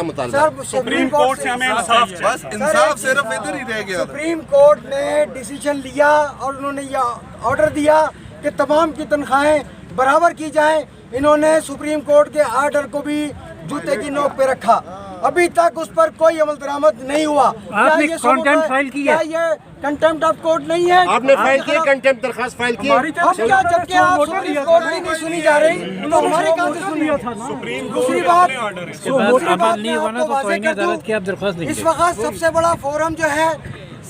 مطالبہ ہے؟ Supreme court سے ہمیں انصاف چاہیے. بس انصاف صرف ادھر ہی رہ گیا. سپریم کورٹ نے ڈیسیجن لیا اور انہوں نے یہ آرڈر دیا کہ تمام کی تنخواہیں برابر کی جائیں. انہوں نے سپریم کورٹ کے آرڈر کو بھی جوتے کی نوک پہ رکھا. ابھی تک اس پر کوئی عمل درآمد نہیں ہوا. آپ نے کنٹمپٹ فائل کی ہے؟ کیا یہ کنٹمپٹ آف کورٹ نہیں ہے؟ آپ نے فائل کیے کنٹمپٹ درخواست فائل کی؟ اب کیا جبکہ آپ سپریم کورٹ کی نہیں سنی جا رہی تو ہماری کہاں سے سنی؟ دوسری بات عمل نہیں ہوا نا تو توہین عدالت کی آپ درخواست دیں گے. اس وقت سب سے بڑا فورم جو ہے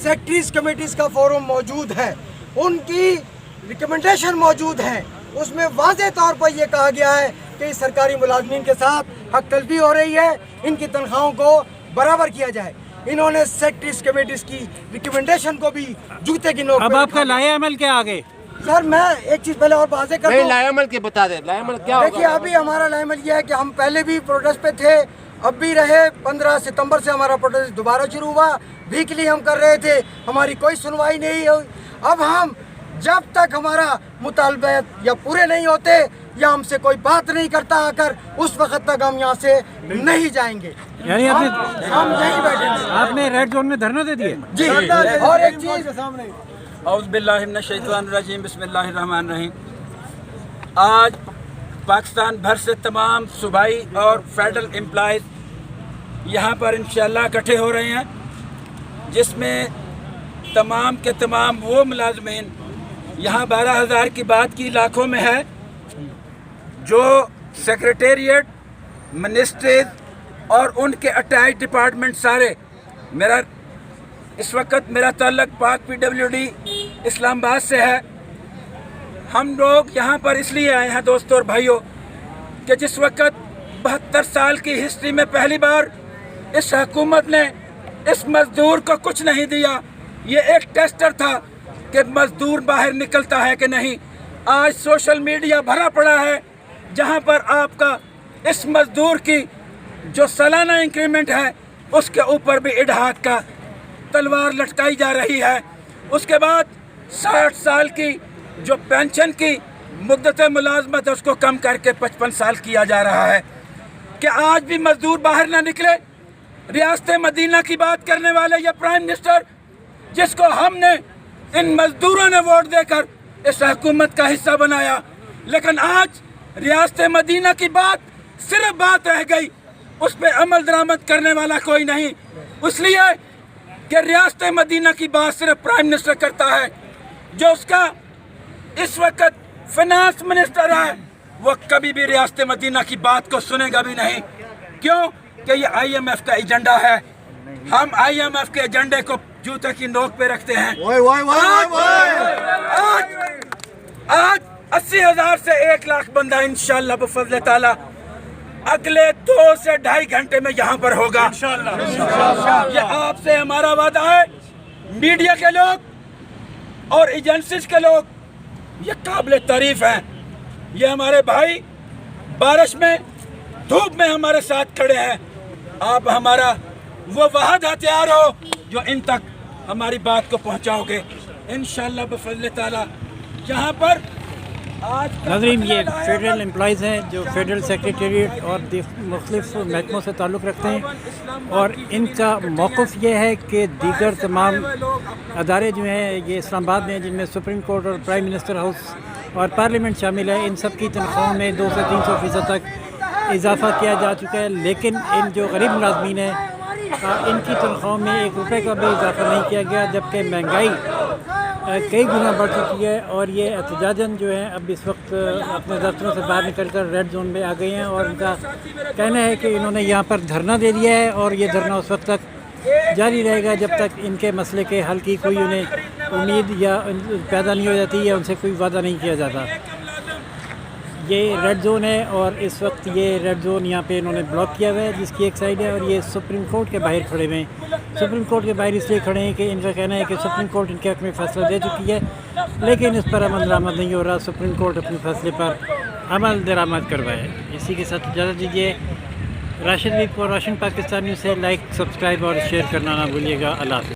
سیکٹریز کمیٹیز کا فورم موجود ہے. ان کی ریکمنڈیشن موجود ہے. اس میں واضح طور پر یہ کہا گیا ہے کہ سرکاری ملازمین کے ساتھ حق تلفی ہو رہی ہے, ان کی تنخواہوں کو برابر کیا جائے. انہوں نے سیکٹریز کمیٹیز کی ریکمنڈیشن کو بھی جوتے کی نوک. اب آپ کا لائحہ عمل کیا آگے؟ سر میں ایک چیز پہلے اور واضح کر دوں. لائحہ عمل کے بتا دیں, لائحہ عمل کیا دیکھیے ابھی ہمارا لائحہ عمل یہ ہے کہ ہم پہلے بھی پروٹیسٹ پہ تھے, اب بھی رہے. 15 ستمبر سے ہمارا پروٹیسٹ دوبارہ شروع ہوا. ویکلی ہم کر رہے تھے, ہماری کوئی سنوائی نہیں ہوئی. اب ہم جب تک ہمارا مطالبات یا پورے نہیں ہوتے یا ہم سے کوئی بات نہیں کرتا آ کر, اس وقت تک ہم یہاں سے نہیں جائیں گے. یعنی ہم یہیں بیٹھیں گے. آپ نے ریڈ زون میں دھرنا دے دیا؟ جی. اور ایک چیز, اعوذ باللہ من الشیطان الرجیم, بسم اللہ الرحمن الرحیم. آج پاکستان بھر سے تمام صوبائی اور فیڈرل امپلائیز یہاں پر انشاءاللہ اکٹھے ہو رہے ہیں, جس میں تمام کے تمام وہ ملازمین, یہاں 12,000 کی بات کی لاکھوں میں ہے, جو سیکریٹریٹ, منسٹریز اور ان کے اٹیچ ڈپارٹمنٹ سارے. اس وقت میرا تعلق پاک PWD اسلام آباد سے ہے. ہم لوگ یہاں پر اس لیے آئے ہیں دوستوں اور بھائیوں کہ جس وقت 72 سال کی ہسٹری میں پہلی بار اس حکومت نے اس مزدور کو کچھ نہیں دیا. یہ ایک ٹیسٹر تھا کہ مزدور باہر نکلتا ہے کہ نہیں. آج سوشل میڈیا بھرا پڑا ہے جہاں پر آپ کا اس مزدور کی جو سالانہ انکریمنٹ ہے اس کے اوپر بھی اڈھاک کا تلوار لٹکائی جا رہی ہے. اس کے بعد 60 سال کی جو پینشن کی مدت ملازمت ہے اس کو کم کر کے 55 سال کیا جا رہا ہے. کہ آج بھی مزدور باہر نہ نکلے. ریاست مدینہ کی بات کرنے والے یا پرائم منسٹر جس کو ہم نے ان مزدوروں نے ووٹ دے کر اس حکومت کا حصہ بنایا, لیکن آج ریاست مدینہ کی بات صرف بات رہ گئی, اس پہ عمل درآمد کرنے والا کوئی نہیں. اس لیے کہ ریاست مدینہ کی بات صرف پرائم منسٹر کرتا ہے, جو اس کا اس وقت فنانس منسٹر ہے وہ کبھی بھی ریاست مدینہ کی بات کو سنے گا بھی نہیں. کیوں کہ یہ IMF کا ایجنڈا ہے. ہم IMF کے ایجنڈے کو جوتے کی نوک پہ رکھتے ہیں. آج 80,000 سے 1 لاکھ بندہ انشاءاللہ بفضل تعالی اگلے 2 سے 2.5 گھنٹے میں یہاں پر ہوگا. یہ آپ سے ہمارا وعدہ ہے. میڈیا کے لوگ اور ایجنسیز کے لوگ یہ قابل تعریف ہیں. یہ ہمارے بھائی بارش میں دھوپ میں ہمارے ساتھ کھڑے ہیں. آپ ہمارا وہ واحد ہتھیار ہو جو ان تک ہماری بات کو پہنچاؤ گے انشاءاللہ بفضل تعالی. یہاں پر ناظرین, یہ فیڈرل امپلائیز ہیں جو فیڈرل سیکریٹریٹ اور مختلف محکموں سے تعلق رکھتے ہیں, اور ان کا موقف یہ ہے کہ دیگر تمام ادارے جو ہیں یہ اسلام آباد میں, جن میں سپریم کورٹ اور پرائم منسٹر ہاؤس اور پارلیمنٹ شامل ہے, ان سب کی تنخواہوں میں 200 سے 300% تک اضافہ کیا جا چکا ہے. لیکن ان جو غریب ملازمین ہیں ان کی تنخواہوں میں 1 روپے کا بھی اضافہ نہیں کیا گیا, جبکہ مہنگائی کئی گنا بڑھ چکی ہے. اور یہ احتجاجاً جو ہے اب اس وقت اپنے دفتروں سے باہر نکل کر ریڈ زون میں آ گئے ہیں, اور ان کا کہنا ہے کہ انہوں نے یہاں پر دھرنا دے دیا ہے, اور یہ دھرنا اس وقت تک جاری رہے گا جب تک ان کے مسئلے کے حل کی کوئی انہیں امید یا پیدا نہیں ہو جاتی یا ان سے کوئی وعدہ نہیں کیا جاتا. یہ ریڈ زون ہے, اور اس وقت یہ ریڈ زون یہاں پہ انہوں نے بلاک کیا ہوا ہے, جس کی ایک سائڈ ہے, اور یہ سپریم کورٹ کے باہر کھڑے ہوئے ہیں. سپریم کورٹ کے باہر اس لیے کھڑے ہیں کہ ان کا کہنا ہے کہ سپریم کورٹ ان کے حق میں فیصلہ دے چکی ہے, لیکن اس پر عمل درآمد نہیں ہو رہا. سپریم کورٹ اپنے فیصلے پر عمل درآمد کروائے. اسی کے ساتھ اجازت دیجیے. راشد ویب کو روشن پاکستانی سے لائک, سبسکرائب اور شیئر کرنا نہ بھولیے گا. اللہ حافظ.